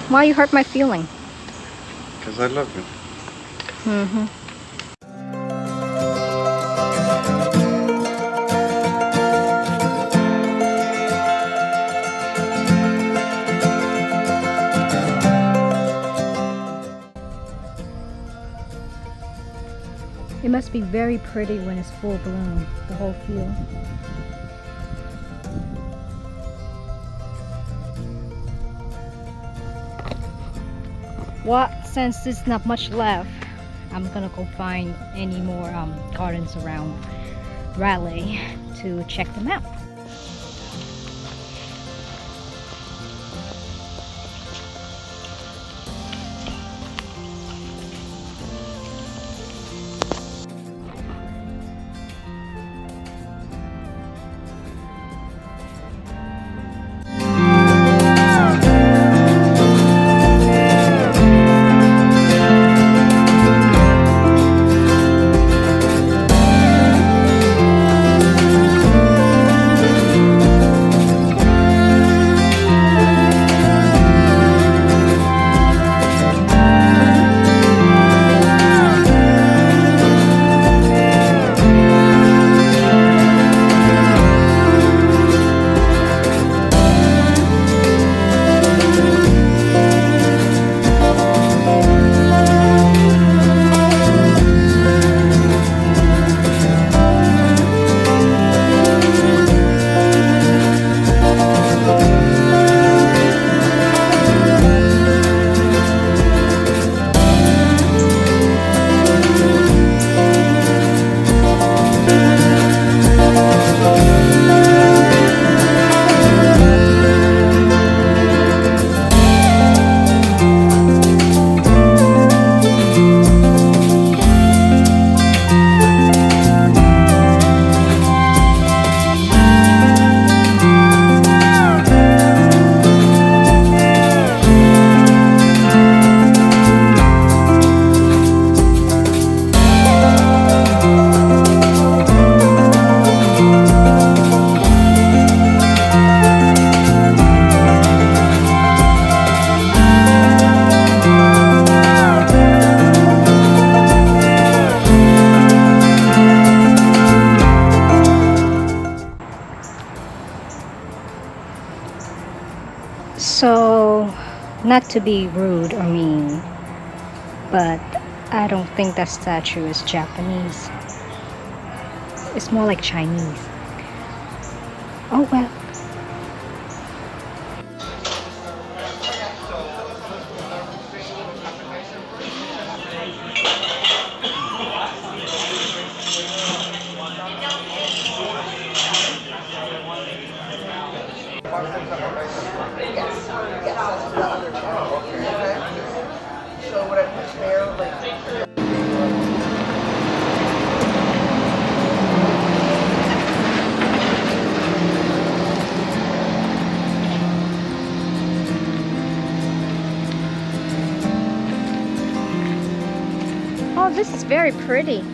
Why you hurt my feeling? Because I love you. Mm-hmm. It must be very pretty when it's full bloom, the whole field. Well, since there's not much left, I'm gonna go find any more gardens around Raleigh to check them out. So, not to be rude or mean, but I don't think that statue is Japanese. It's more like Chinese. Oh well. Oh, this is very pretty.